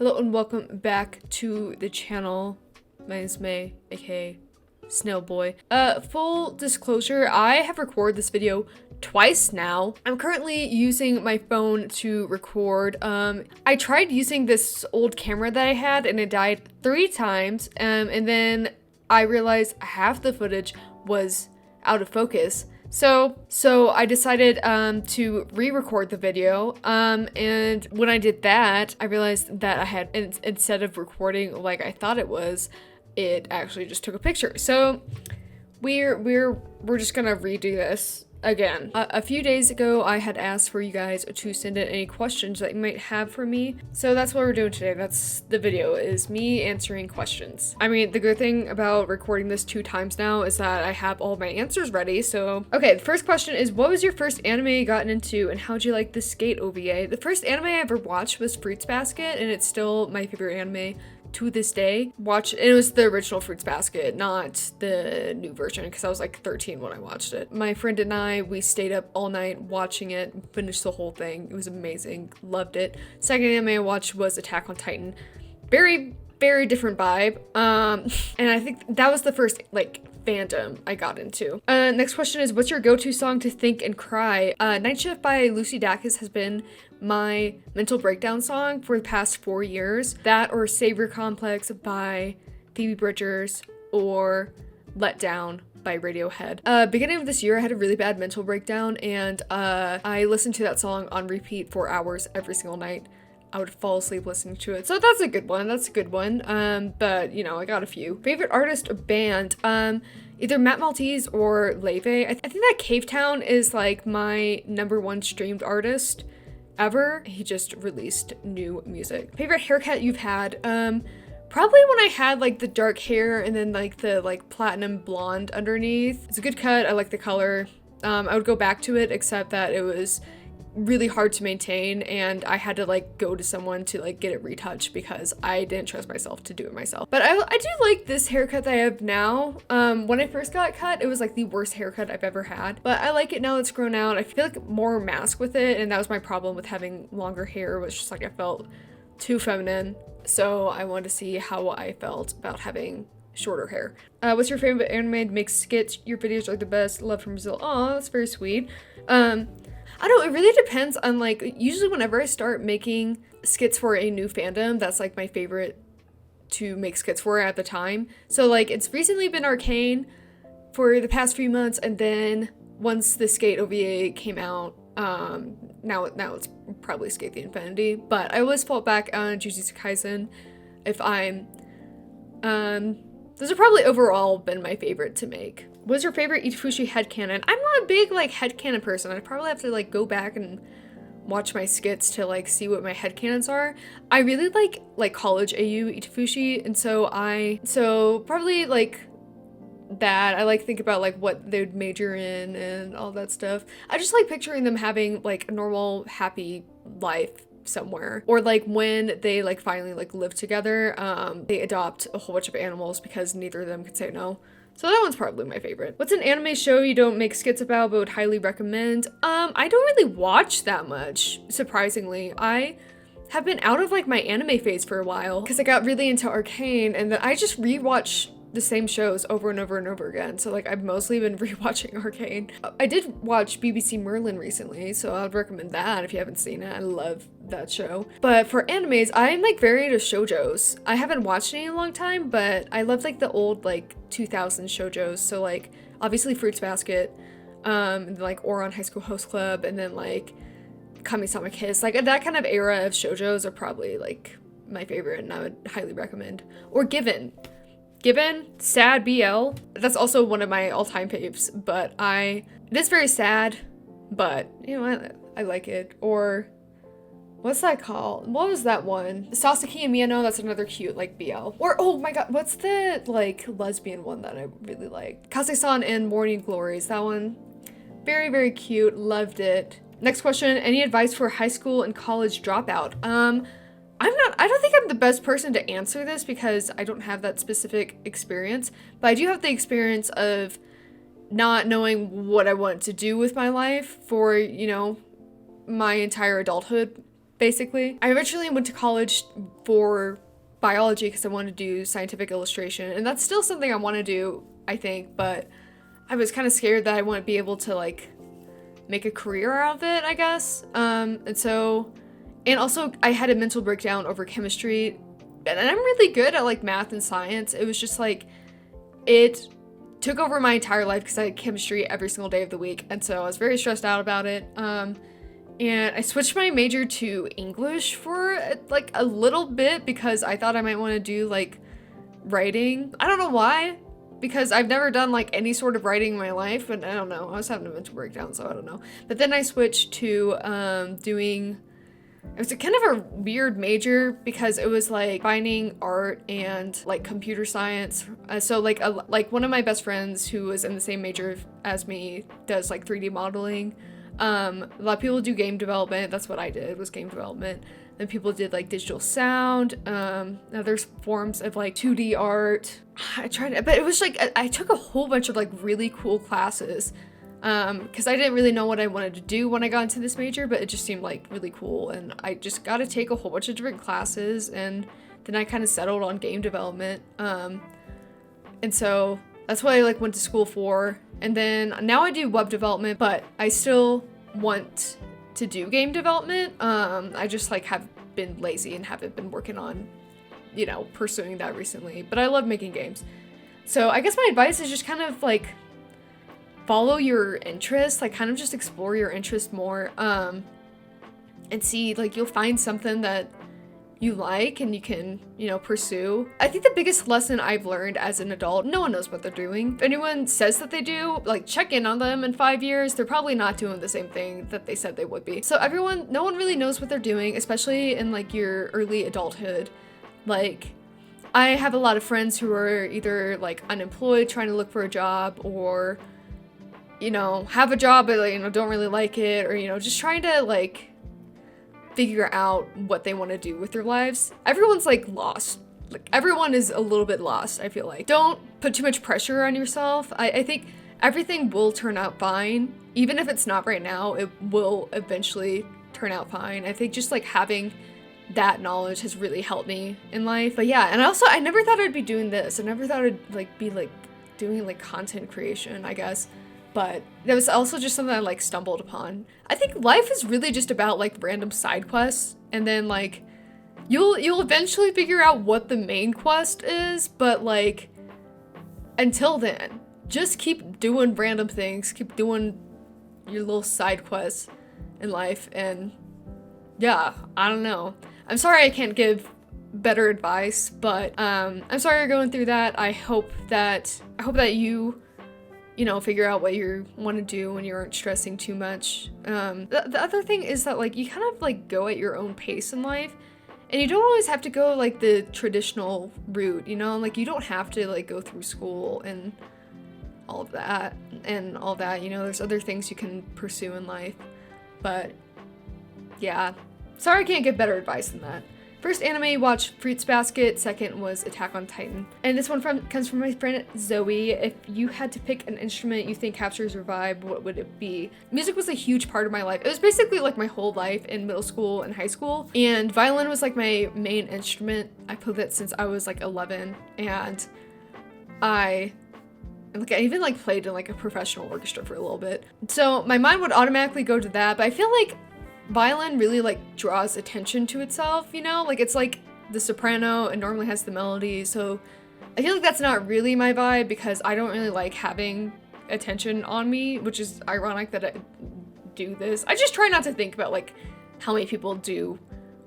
Hello and welcome back to the channel. My name is May, aka Snail Boy. Full disclosure, I have recorded this video twice now. I'm currently using my phone to record. I tried using this old camera that I had and it died 3 times. And then I realized half the footage was out of focus. So I decided to re-record the video, and when I did that, I realized that I had, instead of recording like I thought it was, it actually just took a picture. So we're just gonna redo this again. A few days ago, I had asked for you guys to send in any questions that you might have for me. So that's what we're doing today. That's the video, is me answering questions. I mean, the good thing about recording this 2 times now is that I have all my answers ready. So, okay, the first question is, what was your first anime you gotten into and how'd you like the Skate OVA? The first anime I ever watched was Fruits Basket, and it's still my favorite anime to this day. It was the original Fruits Basket, not the new version, because I was like 13 when I watched it. My friend and I, we stayed up all night watching it, finished the whole thing. It was amazing, loved it. Second anime I watched was Attack on Titan. Very different vibe. And I think that was the first like fandom I got into. Next question is, what's your go-to song to think and cry? Night Shift by Lucy Dacus has been my mental breakdown song for the past 4 years. That or Savior Complex by Phoebe Bridgers or Let Down by Radiohead. Beginning of this year, I had a really bad mental breakdown, and I listened to that song on repeat for hours every single night. I would fall asleep listening to it. So that's a good one. That's a good one. But you know, I got a few. Favorite artist or band? Either Matt Maltese or Leve. I think that Cave Town is like my #1 streamed artist ever. He just released new music. Favorite haircut you've had? Probably when I had like the dark hair and then like the like platinum blonde underneath. It's a good cut. I like the color. I would go back to it, except that it was really hard to maintain and I had to like go to someone to like get it retouched because I didn't trust myself to do it myself. But I do like this haircut that I have now. When I first got cut, it was like the worst haircut I've ever had, but I like it now it's grown out. I feel like more mask with it, and that was my problem with having longer hair, was just like I felt too feminine. So I wanted to see how I felt about having shorter hair. What's your favorite anime to make skits? Your videos are the best. Love from Brazil. Oh, that's very sweet. I don't know, it really depends on like, usually whenever I start making skits for a new fandom, that's like my favorite to make skits for at the time. So like, it's recently been Arcane for the past few months, and then once the Skate OVA came out, now it's probably Skate the Infinity, but I always fall back on Jujutsu Kaisen if I'm, those have probably overall been my favorite to make. What's your favorite Itafushi headcanon? I'm not a big like headcanon person. I'd probably have to like go back and watch my skits to like see what my headcanons are. I really like college AU Itafushi, and so probably like that. I like think about like what they would major in and all that stuff. I just like picturing them having like a normal happy life somewhere, or like when they like finally like live together, they adopt a whole bunch of animals because neither of them could say no. So that one's probably my favorite. What's an anime show you don't make skits about but would highly recommend? I don't really watch that much, surprisingly. I have been out of like my anime phase for a while because I got really into Arcane, and then I just rewatch the same shows over and over and over again. So like I've mostly been rewatching Arcane. I did watch BBC Merlin recently, so I'd recommend that if you haven't seen it. I love that show. But for animes, I'm like very into shoujos. I haven't watched any in a long time, but I love like the old like 2000s shoujos. So like obviously Fruits Basket, and like Ouran High School Host Club, and then like Kami-sama Kiss. Like that kind of era of shoujos are probably like my favorite, and I would highly recommend. Or Given, sad BL. That's also one of my all-time faves, but it is very sad, but you know, I like it. Or what's that called? What was that one? Sasaki and Miyano, that's another cute like BL. Or oh my god, what's the like lesbian one that I really like? Kase-san and Morning Glories, that one. Very cute, loved it. Next question, any advice for high school and college dropout? I don't think I'm the best person to answer this because I don't have that specific experience, but I do have the experience of not knowing what I want to do with my life for, you know, my entire adulthood, basically. I originally went to college for biology because I wanted to do scientific illustration, and that's still something I want to do, I think, but I was kind of scared that I wouldn't be able to like make a career out of it, I guess. And also I had a mental breakdown over chemistry, and I'm really good at like math and science. It was just like, it took over my entire life because I had chemistry every single day of the week, and so I was very stressed out about it. And I switched my major to English for like a little bit because I thought I might want to do like writing. I don't know why, because I've never done like any sort of writing in my life, but I don't know. I was having a mental breakdown, so I don't know. But then I switched to doing, it was a kind of a weird major because it was like combining art and like computer science. So like one of my best friends who was in the same major as me does like 3D modeling. A lot of people do game development. That's what I did, was game development. Then people did like digital sound. There's forms of like 2D art. I tried, but it was like I took a whole bunch of like really cool classes because I didn't really know what I wanted to do when I got into this major, but it just seemed like really cool, and I just got to take a whole bunch of different classes, and then I kind of settled on game development. And so that's what I like went to school for. And then now I do web development, but I still want to do game development. I just like have been lazy and haven't been working on, you know, pursuing that recently, but I love making games. So I guess my advice is just kind of like follow your interests, like kind of just explore your interest more, and see, like you'll find something that you like and you can, you know, pursue. I think the biggest lesson I've learned as an adult, no one knows what they're doing. If anyone says that they do, like check in on them in 5 years. They're probably not doing the same thing that they said they would be. So no one really knows what they're doing, especially in like your early adulthood. Like I have a lot of friends who are either like unemployed, trying to look for a job, or, you know, have a job but, you know, don't really like it, or, you know, just trying to like figure out what they want to do with their lives. Everyone's like lost. Like everyone is a little bit lost, I feel like. Don't put too much pressure on yourself. I think everything will turn out fine. Even if it's not right now, it will eventually turn out fine. I think just like having that knowledge has really helped me in life. But yeah, and I never thought I'd be doing this. I never thought I'd like be like doing like content creation, I guess. But that was also just something I like stumbled upon. I think life is really just about like random side quests, and then like you'll eventually figure out what the main quest is, but like until then, just keep doing random things, keep doing your little side quests in life. And yeah, I don't know. I'm sorry I can't give better advice, but I'm sorry you're going through that. I hope that you know, figure out what you want to do when you aren't stressing too much. The other thing is that like you kind of like go at your own pace in life, and you don't always have to go like the traditional route, you know, like you don't have to like go through school and all of that, you know, there's other things you can pursue in life. But yeah, sorry I can't give better advice than that. First anime you watched, Fruits Basket. Second was Attack on Titan. And this one comes from my friend Zoe. If you had to pick an instrument you think captures your vibe, what would it be? Music was a huge part of my life. It was basically like my whole life in middle school and high school. And violin was like my main instrument. I played it since I was like 11. And I even like played in like a professional orchestra for a little bit. So my mind would automatically go to that. But I feel like violin really like draws attention to itself, you know, like it's like the soprano and normally has the melody, so I feel like that's not really my vibe because I don't really like having attention on me, which is ironic that I do this. I just try not to think about like how many people do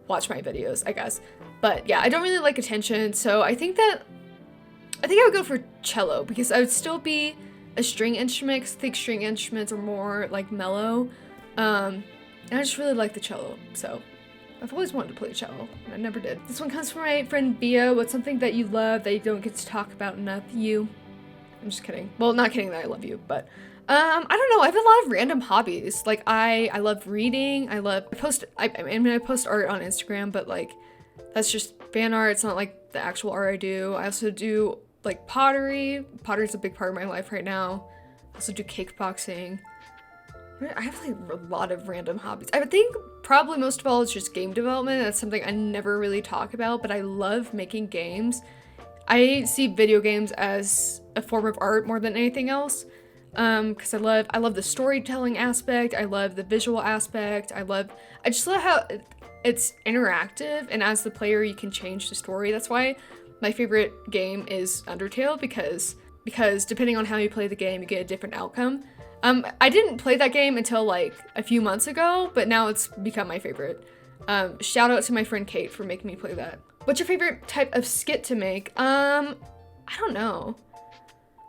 watch my videos, I guess. But yeah, I don't really like attention, so I think I would go for cello because I would still be a string instrument because I think string instruments are more like mellow. And I just really like the cello, so I've always wanted to play cello, and I never did. This one comes from my friend Bia. What's something that you love that you don't get to talk about enough? You. I'm just kidding. Well, not kidding that I love you, but I don't know. I have a lot of random hobbies. Like I love reading. I post art on Instagram, but like that's just fan art. It's not like the actual art I do. I also do like pottery. Pottery's a big part of my life right now. I also do kickboxing. I have like a lot of random hobbies. I would think probably most of all is just game development. That's something I never really talk about, but I love making games. I see video games as a form of art more than anything else. Because I love the storytelling aspect. I love the visual aspect. I just love how it's interactive, and as the player you can change the story. That's why my favorite game is Undertale, because depending on how you play the game, you get a different outcome. I didn't play that game until like a few months ago, but now it's become my favorite. Shout out to my friend Kate for making me play that. What's your favorite type of skit to make? I don't know.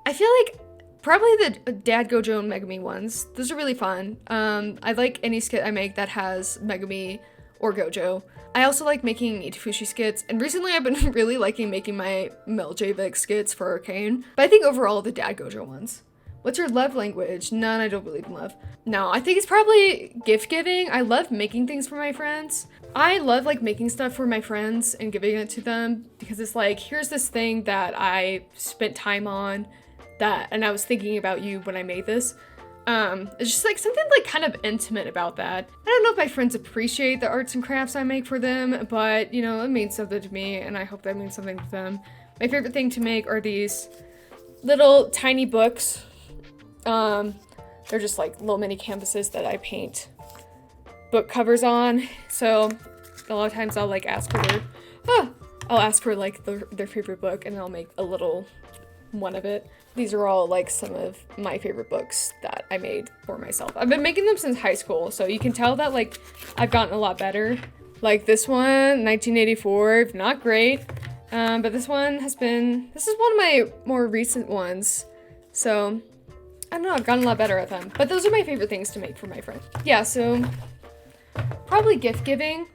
I feel like probably the Dad Gojo and Megami ones. Those are really fun. I like any skit I make that has Megami or Gojo. I also like making Itafushi skits, and recently I've been really liking making my Mel Javik skits for Arcane. But I think overall the Dad Gojo ones. What's your love language? None, I don't believe in love. No, I think it's probably gift giving. I love making things for my friends. I love like making stuff for my friends and giving it to them, because it's like, here's this thing that I spent time on and I was thinking about you when I made this. It's just like something like kind of intimate about that. I don't know if my friends appreciate the arts and crafts I make for them, but you know, it means something to me, and I hope that means something to them. My favorite thing to make are these little tiny books. They're just like little mini canvases that I paint book covers on. So a lot of times I'll like ask for like their favorite book, and I'll make a little one of it. These are all like some of my favorite books that I made for myself. I've been making them since high school, so you can tell that like I've gotten a lot better. Like this one, 1984, not great. But this is one of my more recent ones. So I don't know, I've gotten a lot better at them. But those are my favorite things to make for my friend. Yeah, so probably gift giving.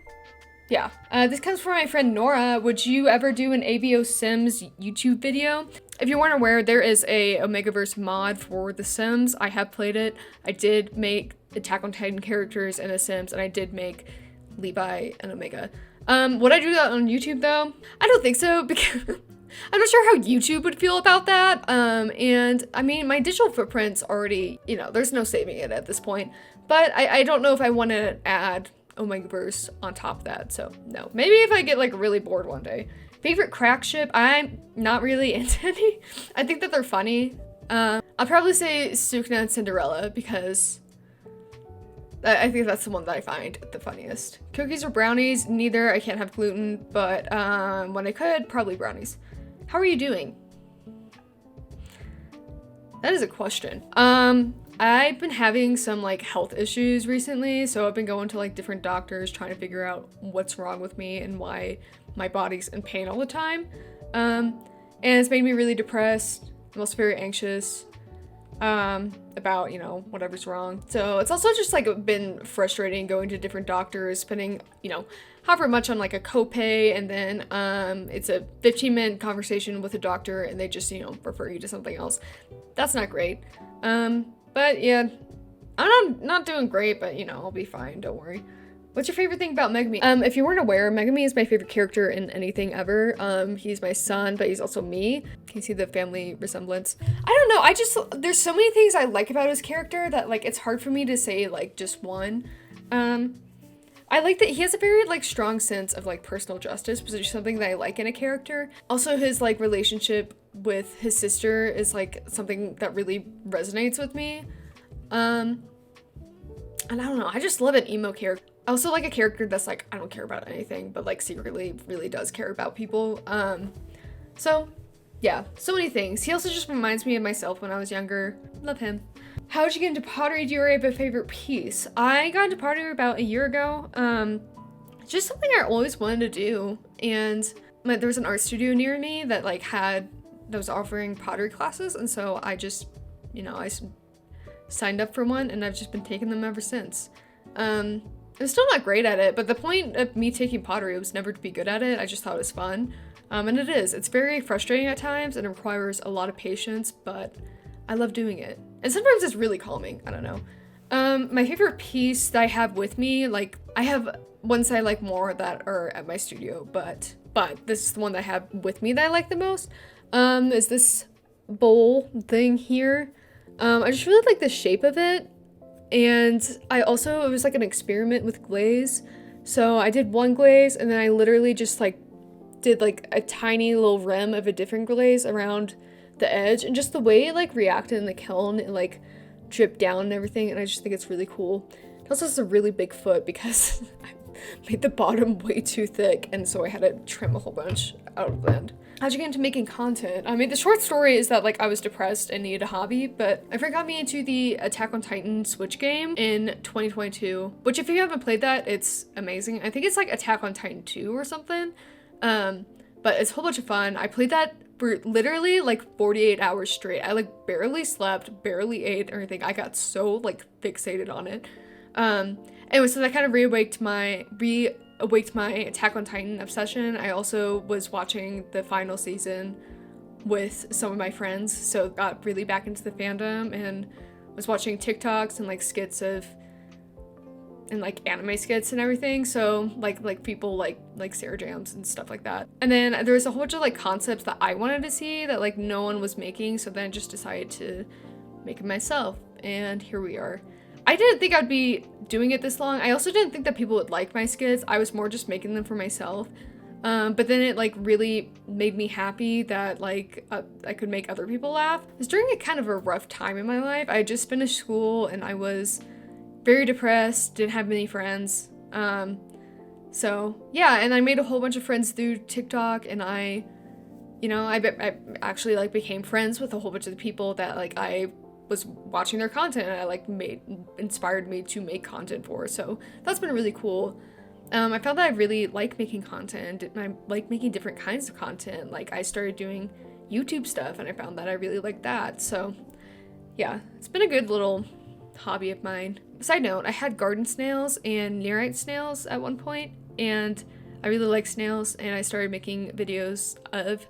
Yeah. This comes from my friend Nora. Would you ever do an ABO Sims YouTube video? If you weren't aware, there is a Omegaverse mod for The Sims. I have played it. I did make Attack on Titan characters in The Sims, and I did make Levi and Omega. Would I do that on YouTube though? I don't think so, because I'm not sure how YouTube would feel about that. And I mean, my digital footprint's already, you know, there's no saving it at this point. But I don't know if I want to add Omegaverse on top of that, so no. Maybe if I get like really bored one day. Favorite crack ship? I'm not really into any. I think that they're funny. I'll probably say Sukuna and Cinderella, because I think that's the one that I find the funniest. Cookies or brownies? Neither. I can't have gluten, but when I could, probably brownies. How are you doing? That is a question. I've been having some like health issues recently, so I've been going to like different doctors trying to figure out what's wrong with me and why my body's in pain all the time. And it's made me really depressed. I'm also very anxious about, you know, whatever's wrong. So it's also just like been frustrating going to different doctors, spending, you know, however much on like a copay, and then it's a 15-minute conversation with a doctor and they just, you know, refer you to something else. That's not great. But yeah, I'm not doing great, but you know, I'll be fine, don't worry. What's your favorite thing about Megami? If you weren't aware, Megami is my favorite character in anything ever. He's my son, but he's also me. Can you see the family resemblance? I don't know, there's so many things I like about his character that like, it's hard for me to say like just one. I like that he has a very like strong sense of like personal justice, which is something that I like in a character. Also, his like relationship with his sister is like something that really resonates with me. And I don't know, I just love an emo character. I also like a character that's like, I don't care about anything, but like secretly really does care about people. So yeah, so many things. He also just reminds me of myself when I was younger. Love him. How did you get into pottery? Do you already have a favorite piece? I got into pottery about a year ago. Just something I always wanted to do. And there was an art studio near me that like that was offering pottery classes. And so I just, you know, I signed up for one, and I've just been taking them ever since. I'm still not great at it, but the point of me taking pottery was never to be good at it. I just thought it was fun. And it is. It's very frustrating at times and it requires a lot of patience, but I love doing it. And sometimes it's really calming. I don't know. My favorite piece that I have with me, like I have ones I like more that are at my studio, but this is the one that I have with me that I like the most. Is this bowl thing here. I just really like the shape of it. And it was like an experiment with glaze. So I did one glaze and then I literally just like did like a tiny little rim of a different glaze around the edge, and just the way it like reacted in the kiln, it like dripped down and everything, and I just think it's really cool. It also has a really big foot because I made the bottom way too thick, and so I had to trim a whole bunch out of the end. How'd you get into making content? I mean, the short story is that like I was depressed and needed a hobby, but my friend got me into the Attack on Titan Switch game in 2022, which if you haven't played that, it's amazing. I think it's like Attack on Titan 2 or something. But it's a whole bunch of fun. I played that for literally like 48 hours straight. I like barely slept, barely ate or anything. I got so like fixated on it. Anyway, so that kind of reawaked my Attack on Titan obsession. I also was watching the final season with some of my friends, so got really back into the fandom and was watching TikToks and like skits of and like anime skits and everything, so like people like Sarah Jams and stuff like that. And then there was a whole bunch of like concepts that I wanted to see that like no one was making, so then I just decided to make it myself, and here we are. I didn't think I'd be doing it this long. I also didn't think that people would like my skits. I was more just making them for myself. But then it like really made me happy that like I could make other people laugh. It was during a kind of a rough time in my life. I just finished school and I was very depressed, didn't have many friends. So yeah, and I made a whole bunch of friends through TikTok, and I actually like became friends with a whole bunch of the people that like I was watching their content and I like inspired me to make content for. So that's been really cool. I found that I really like making content, and I like making different kinds of content. Like I started doing YouTube stuff and I found that I really like that. So yeah, it's been a good little hobby of mine. Side note, I had garden snails and nearite snails at one point, and I really like snails, and I started making videos of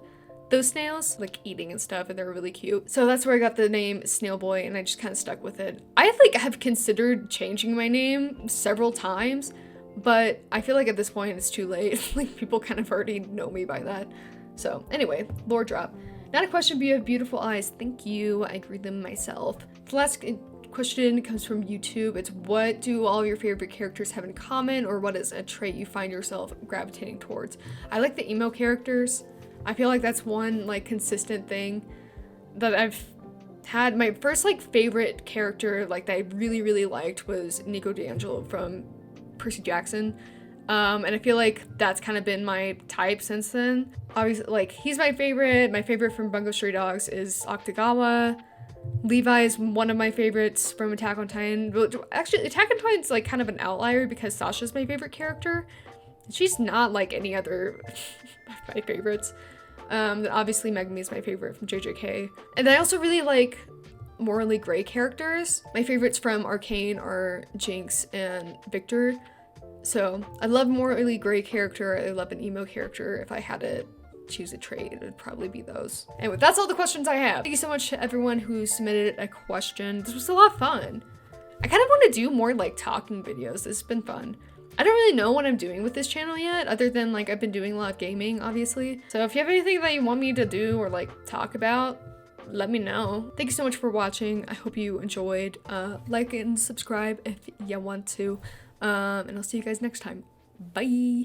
those snails, like eating and stuff, and they're really cute. So that's where I got the name Snail Boy, and I just kind of stuck with it. I have considered changing my name several times, but I feel like at this point it's too late. Like people kind of already know me by that. So anyway, lore drop. Not a question, but you have beautiful eyes. Thank you. I grew them myself. The last question comes from YouTube. It's, what do all your favorite characters have in common, or what is a trait you find yourself gravitating towards? I like the emo characters. I feel like that's one like consistent thing that I've had. My first like favorite character like that I really liked was Nico D'Angelo from Percy Jackson. And I feel like that's kind of been my type since then. Obviously, like, he's my favorite. My favorite from Bungo Stray Dogs is Octagawa. Levi is one of my favorites from Attack on Titan. Actually, Attack on Titan's like kind of an outlier because Sasha's my favorite character. She's not like any other of my favorites. Obviously Megumi is my favorite from JJK. And I also really like morally gray characters. My favorites from Arcane are Jinx and Victor. So I love morally gray character. I love an emo character. If I had to choose a trait, it would probably be those. Anyway, that's all the questions I have. Thank you so much to everyone who submitted a question. This was a lot of fun. I kind of want to do more like talking videos. It's been fun. I don't really know what I'm doing with this channel yet, other than like I've been doing a lot of gaming, obviously. So if you have anything that you want me to do or like talk about, let me know. Thank you so much for watching. I hope you enjoyed. Like and subscribe if you want to. And I'll see you guys next time. Bye!